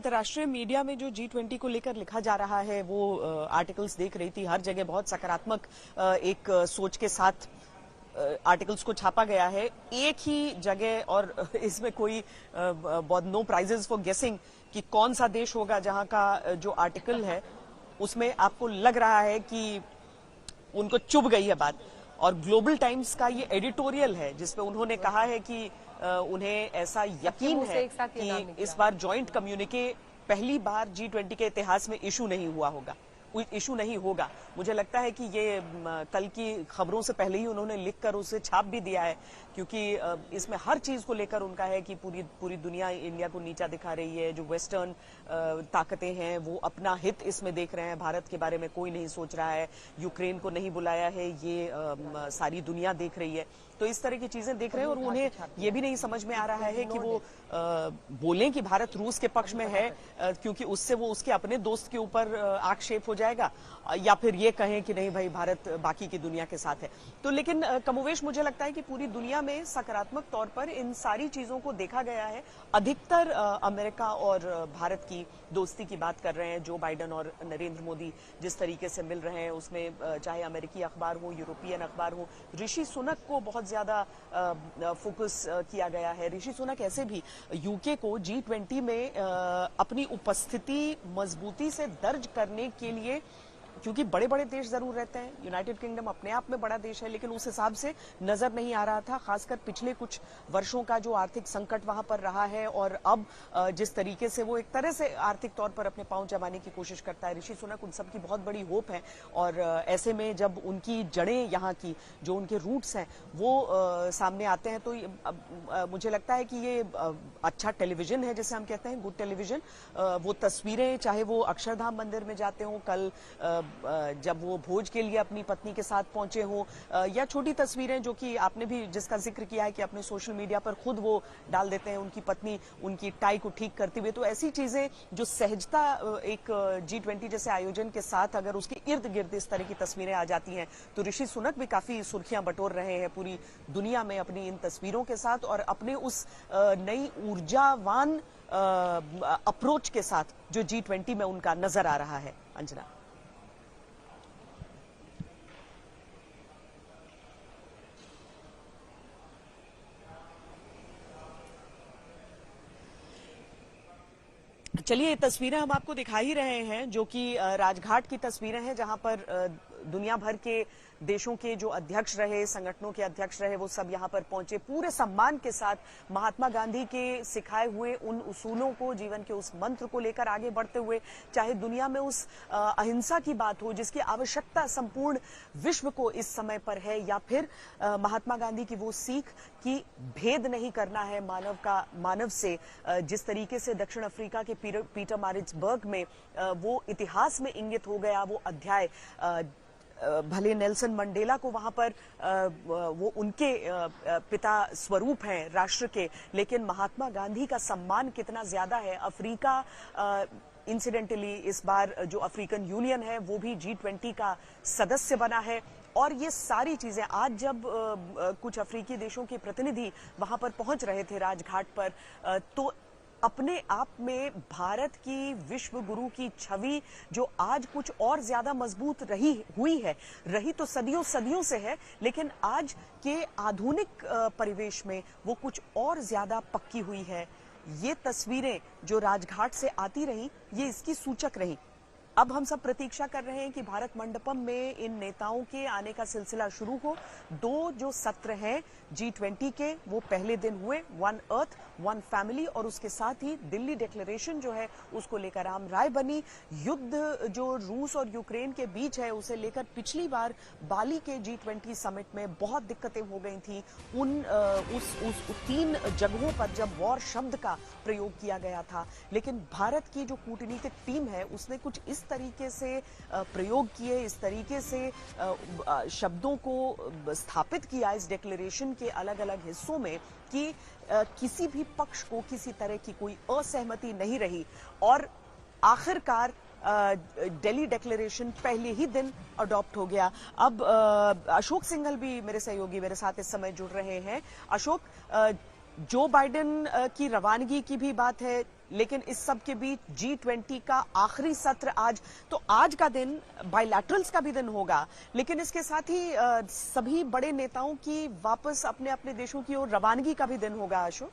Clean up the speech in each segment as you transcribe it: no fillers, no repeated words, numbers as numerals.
अंतर्राष्ट्रीय मीडिया में जो G20 को लेकर लिखा जा रहा है वो आर्टिकल्स देख रही थी, हर जगह बहुत सकारात्मक एक सोच के साथ आर्टिकल्स को छापा गया है। एक ही जगह और इसमें कोई बहुत नो प्राइजेस फॉर गेसिंग कि कौन सा देश होगा जहां का जो आर्टिकल है उसमें आपको लग रहा है कि उनको चुभ गई है बात। और ग्लोबल टाइम्स का ये एडिटोरियल है जिसमें उन्होंने कहा है कि उन्हें ऐसा यकीन है कि इस बार जॉइंट कम्युनिके पहली बार G20 के इतिहास में इशू नहीं हुआ होगा, इशू नहीं होगा। मुझे लगता है कि ये कल की खबरों से पहले ही उन्होंने लिखकर उसे छाप भी दिया है, क्योंकि इसमें हर चीज को लेकर उनका है कि पूरी दुनिया इंडिया को नीचा दिखा रही है। जो वेस्टर्न ताकतें हैं वो अपना हित इसमें देख रहे हैं, भारत के बारे में कोई नहीं सोच रहा है। यूक्रेन को नहीं बुलाया है, ये सारी दुनिया देख रही है। तो इस तरह की चीजें देख रहे हैं और उन्हें ये भी नहीं समझ में आ रहा है कि वो बोलें कि भारत रूस के पक्ष में है क्योंकि उससे वो उसके अपने दोस्त के ऊपर आक्षेप हो जाएगा, या फिर ये कहें कि नहीं भाई भारत बाकी की दुनिया के साथ है। तो लेकिन कमोवेश मुझे लगता है कि पूरी दुनिया में सकारात्मक तौर पर इन सारी चीजों को देखा गया है। अधिकतर अमेरिका और भारत की दोस्ती की बात कर रहे हैं। जो बाइडेन और नरेंद्र मोदी जिस तरीके से मिल रहे हैं उसमें चाहे अमेरिकी अखबार हो, यूरोपियन अखबार हो, ऋषि सुनक को बहुत ज्यादा फोकस किया गया है। ऋषि सुनक ऐसे भी यूके को G20 में अपनी उपस्थिति मजबूती से दर्ज करने के लिए, क्योंकि बड़े बड़े देश जरूर रहते हैं, यूनाइटेड किंगडम अपने आप में बड़ा देश है, लेकिन उस हिसाब से नजर नहीं आ रहा था। खासकर पिछले कुछ वर्षों का जो आर्थिक संकट वहां पर रहा है और अब जिस तरीके से वो एक तरह से आर्थिक तौर पर अपने पांव जमाने की कोशिश करता है। ऋषि सुनक उन सबकी बहुत बड़ी होप है और ऐसे में जब उनकी जड़ें यहाँ की, जो उनके रूट्स हैं वो सामने आते हैं, तो मुझे लगता है कि ये अच्छा टेलीविजन है, जैसे हम कहते हैं गुड टेलीविजन। वो तस्वीरें चाहे वो अक्षरधाम मंदिर में जाते हों, कल जब वो भोज के लिए अपनी पत्नी के साथ पहुंचे हो, या छोटी तस्वीरें जो कि आपने भी जिसका जिक्र किया है कि अपने सोशल मीडिया पर खुद वो डाल देते हैं, उनकी पत्नी उनकी टाई को ठीक करते हुए। तो ऐसी चीजें जो सहजता एक G20 जैसे आयोजन के साथ अगर उसके इर्द गिर्द इस तरह की तस्वीरें आ जाती हैं तो ऋषि सुनक भी काफी सुर्खियां बटोर रहे हैं पूरी दुनिया में अपनी इन तस्वीरों के साथ और अपने उस नई ऊर्जावान अप्रोच के साथ जो G20 में उनका नजर आ रहा है। अंजना, चलिए ये तस्वीरें हम आपको दिखा ही रहे हैं, जो कि राजघाट की तस्वीरें हैं, जहां पर दुनिया भर के देशों के जो अध्यक्ष रहे, संगठनों के अध्यक्ष रहे, वो सब यहां पर पहुंचे पूरे सम्मान के साथ, महात्मा गांधी के सिखाए हुए उन उसूलों को, जीवन के उस मंत्र को लेकर आगे बढ़ते हुए। चाहे दुनिया में उस अहिंसा की बात हो जिसकी आवश्यकता संपूर्ण विश्व को इस समय पर है, या फिर महात्मा गांधी की वो सीख कि भेद नहीं करना है मानव का मानव से। जिस तरीके से दक्षिण अफ्रीका के पीटरमारिट्सबर्ग में वो इतिहास में इंगित हो गया वो अध्याय, भले नेल्सन मंडेला को वहां पर वो उनके पिता स्वरूप हैं राष्ट्र के, लेकिन महात्मा गांधी का सम्मान कितना ज्यादा है। अफ्रीका इंसिडेंटली इस बार जो अफ्रीकन यूनियन है वो भी G20 का सदस्य बना है। और ये सारी चीजें आज जब कुछ अफ्रीकी देशों के प्रतिनिधि वहां पर पहुंच रहे थे राजघाट पर, तो अपने आप में भारत की विश्व गुरु की छवि जो आज कुछ और ज्यादा मजबूत रही तो सदियों से है, लेकिन आज के आधुनिक परिवेश में वो कुछ और ज्यादा पक्की हुई है। ये तस्वीरें जो राजघाट से आती रही ये इसकी सूचक रही। अब हम सब प्रतीक्षा कर रहे हैं कि भारत मंडपम में इन नेताओं के आने का सिलसिला शुरू हो। दो जो सत्र हैं G20 के वो पहले दिन हुए, वन अर्थ वन फैमिली, और उसके साथ ही दिल्ली डिक्लेरेशन जो है उसको लेकर आम राय बनी। युद्ध जो रूस और यूक्रेन के बीच है उसे लेकर पिछली बार बाली के G20 समिट में बहुत दिक्कतें हो गई थी। उस 3 जगहों पर जब वॉर शब्द का प्रयोग किया गया था, लेकिन भारत की जो कूटनीतिक टीम है उसने कुछ इस तरीके से प्रयोग किए, इस तरीके से शब्दों को स्थापित किया इस डिक्लेरेशन के अलग अलग हिस्सों में कि किसी भी पक्ष को किसी तरह की कोई असहमति नहीं रही और आखिरकार दिल्ली डिक्लेरेशन पहले ही दिन अडॉप्ट हो गया। अब अशोक सिंघल भी मेरे सहयोगी मेरे साथ इस समय जुड़ रहे हैं। अशोक, जो बाइडेन की रवानगी की भी बात है, लेकिन इस सब के बीच G20 का आखिरी सत्र आज का दिन बायलैटरल्स का भी दिन होगा, लेकिन इसके साथ ही सभी बड़े नेताओं की वापस अपने अपने देशों की ओर रवानगी का भी दिन होगा। अशोक,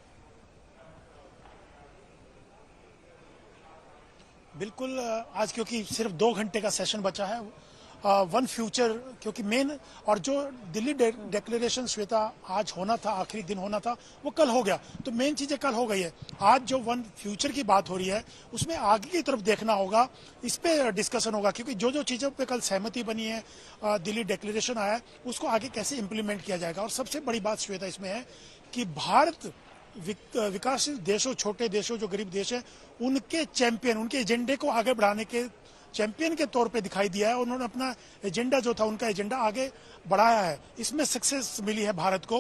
बिल्कुल। आज क्योंकि सिर्फ 2 घंटे का सेशन बचा है, वन फ्यूचर क्योंकि मेन और जो दिल्ली डिक्लेरेशन श्वेता आज होना था, आखिरी दिन होना था, वो कल हो गया, तो मेन चीजें कल हो गई है। आज जो वन फ्यूचर की बात हो रही है उसमें आगे की तरफ देखना होगा, इस पे डिस्कशन होगा, क्योंकि जो जो चीजों पे कल सहमति बनी है, दिल्ली डिक्लेरेशन आया है, उसको आगे कैसे इंप्लीमेंट किया जाएगा। और सबसे बड़ी बात श्वेता इसमें है कि भारत विकासशील देशों, छोटे देशों, जो गरीब देश हैं, उनके चैंपियन, उनके एजेंडे को आगे बढ़ाने के चैंपियन के तौर पे दिखाई दिया है। उन्होंने अपना एजेंडा जो था, उनका एजेंडा आगे बढ़ाया है, इसमें सक्सेस मिली है भारत को।